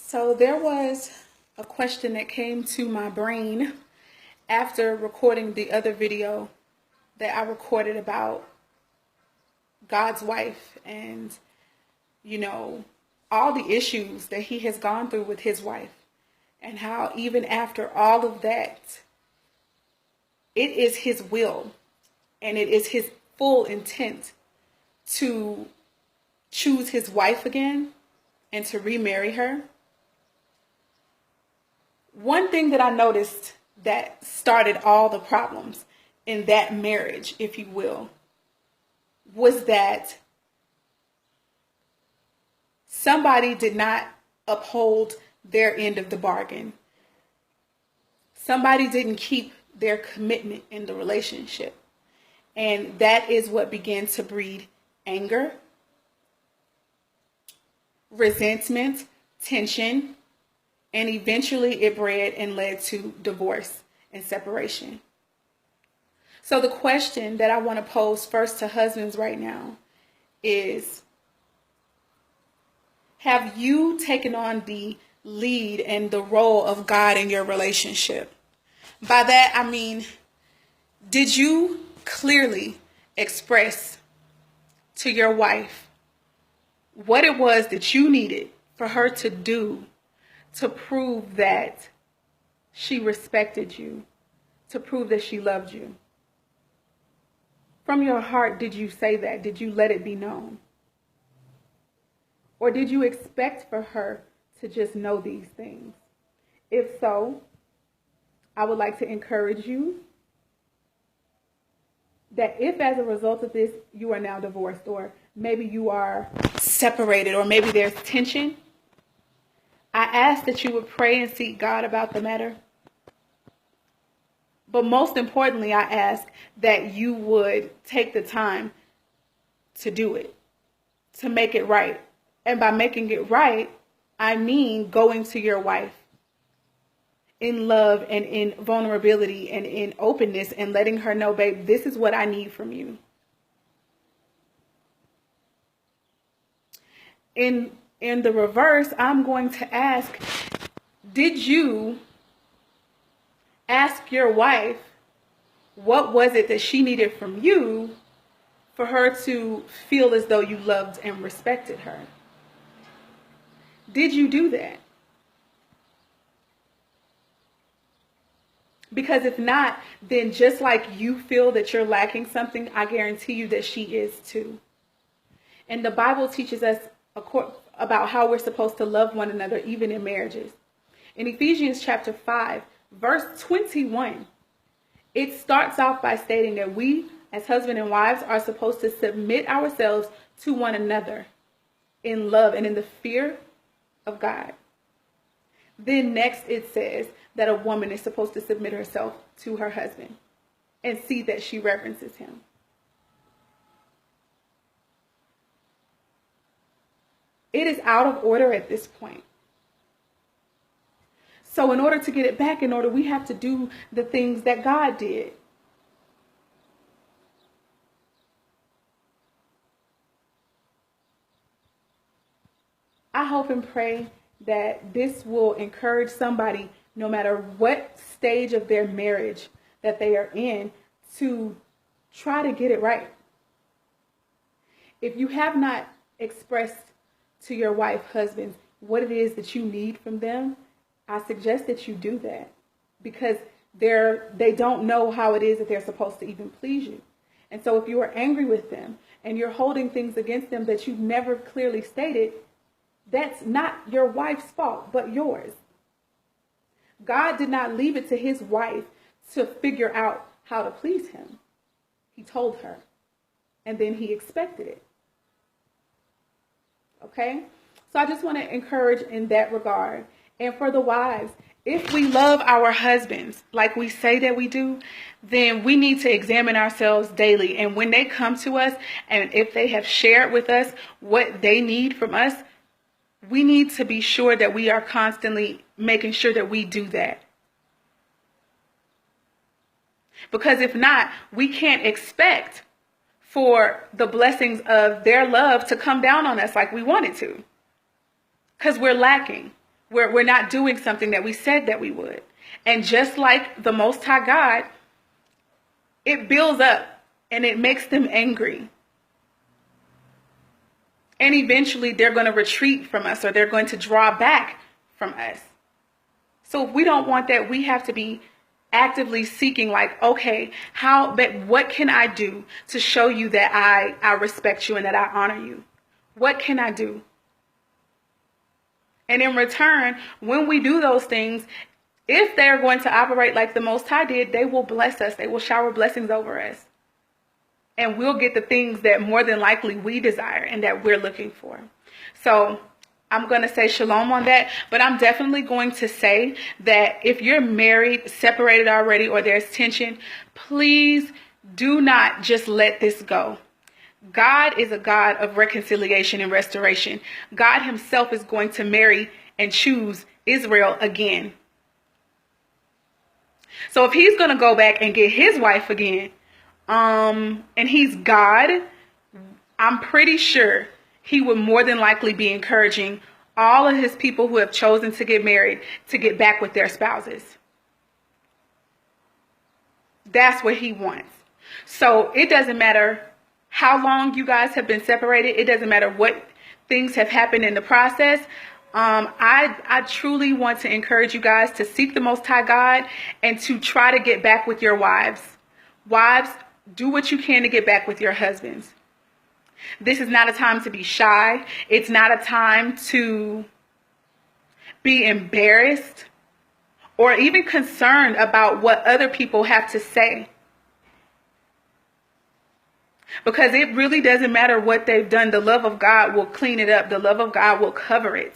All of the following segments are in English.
So there was a question that came to my brain after recording the other video that I recorded about God's wife and, all the issues that he has gone through with his wife, and how even after all of that, it is his will and it is his full intent to choose his wife again and to remarry her. One thing that I noticed that started all the problems in that marriage, if you will, was that somebody did not uphold their end of the bargain. Somebody didn't keep their commitment in the relationship. And that is what began to breed anger, resentment, tension, and eventually it bred and led to divorce and separation. So the question that I want to pose first to husbands right now is, have you taken on the lead and the role of God in your relationship? By that, I mean, did you clearly express to your wife what it was that you needed for her to do to prove that she respected you, to prove that she loved you? From your heart, did you say that? Did you let it be known? Or did you expect for her to just know these things? If so, I would like to encourage you that if as a result of this you are now divorced, or maybe you are separated, or maybe there's tension, I ask that you would pray and seek God about the matter. But most importantly, I ask that you would take the time to do it, to make it right. And by making it right, I mean going to your wife in love and in vulnerability and in openness and letting her know, babe, this is what I need from you. In the reverse, I'm going to ask, did you ask your wife what was it that she needed from you for her to feel as though you loved and respected her? Did you do that? Because if not, then just like you feel that you're lacking something, I guarantee you that she is too. And the Bible teaches us about how we're supposed to love one another, even in marriages. In Ephesians chapter 5, verse 21, it starts off by stating that we, as husband and wives, are supposed to submit ourselves to one another in love and in the fear of God. Then next it says that a woman is supposed to submit herself to her husband and see that she reverences him. It is out of order at this point. So in order to get it back in order, we have to do the things that God did. I hope and pray that this will encourage somebody, no matter what stage of their marriage that they are in, to try to get it right. If you have not expressed to your wife, husbands, what it is that you need from them, I suggest that you do that, because they don't know how it is that they're supposed to even please you. And so if you are angry with them and you're holding things against them that you've never clearly stated, that's not your wife's fault, but yours. God did not leave it to his wife to figure out how to please him. He told her, and then he expected it. Okay? So I just want to encourage in that regard. And for the wives, if we love our husbands like we say that we do, then we need to examine ourselves daily. And when they come to us, and if they have shared with us what they need from us, we need to be sure that we are constantly making sure that we do that. Because if not, we can't expect for the blessings of their love to come down on us like we want it to. Because we're lacking. We're not doing something that we said that we would. And just like the Most High God, it builds up and it makes them angry. And eventually they're going to retreat from us, or they're going to draw back from us. So if we don't want that, we have to be actively seeking, like, okay, what can I do to show you that I respect you and that I honor you? What can I do? And in return, when we do those things, if they're going to operate like the Most High did, they will bless us. They will shower blessings over us. And we'll get the things that more than likely we desire and that we're looking for. So I'm going to say shalom on that. But I'm definitely going to say that if you're married, separated already, or there's tension, please do not just let this go. God is a God of reconciliation and restoration. God himself is going to marry and choose Israel again. So if he's going to go back and get his wife again, and he's God, I'm pretty sure he would more than likely be encouraging all of his people who have chosen to get married to get back with their spouses. That's what he wants. So it doesn't matter how long you guys have been separated. It doesn't matter what things have happened in the process. I truly want to encourage you guys to seek the Most High God and to try to get back with your wives. Wives, do what you can to get back with your husbands. This is not a time to be shy. It's not a time to be embarrassed or even concerned about what other people have to say. Because it really doesn't matter what they've done. The love of God will clean it up. The love of God will cover it.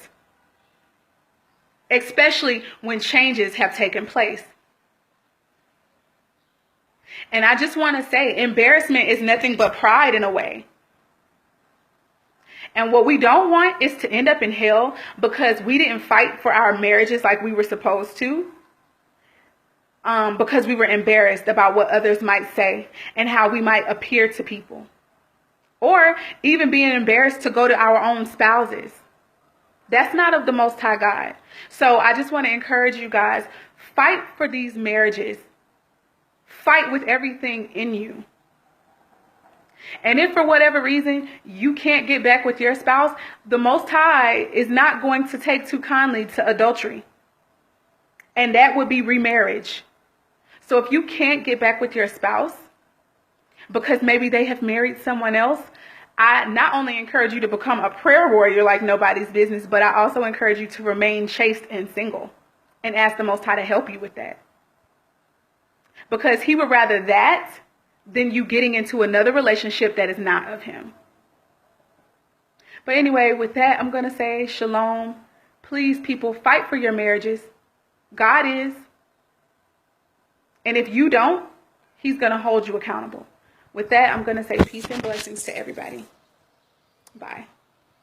Especially when changes have taken place. And I just want to say, embarrassment is nothing but pride in a way. And what we don't want is to end up in hell because we didn't fight for our marriages like we were supposed to. Because we were embarrassed about what others might say and how we might appear to people. Or even being embarrassed to go to our own spouses. That's not of the Most High God. So I just want to encourage you guys, fight for these marriages. Fight with everything in you. And if for whatever reason you can't get back with your spouse, the Most High is not going to take too kindly to adultery. And that would be remarriage. So if you can't get back with your spouse because maybe they have married someone else, I not only encourage you to become a prayer warrior like nobody's business, but I also encourage you to remain chaste and single and ask the Most High to help you with that. Because he would rather that than you getting into another relationship that is not of him. But anyway, with that, I'm going to say shalom. Please, people, fight for your marriages. God is. And if you don't, he's going to hold you accountable. With that, I'm going to say peace and blessings to everybody. Bye.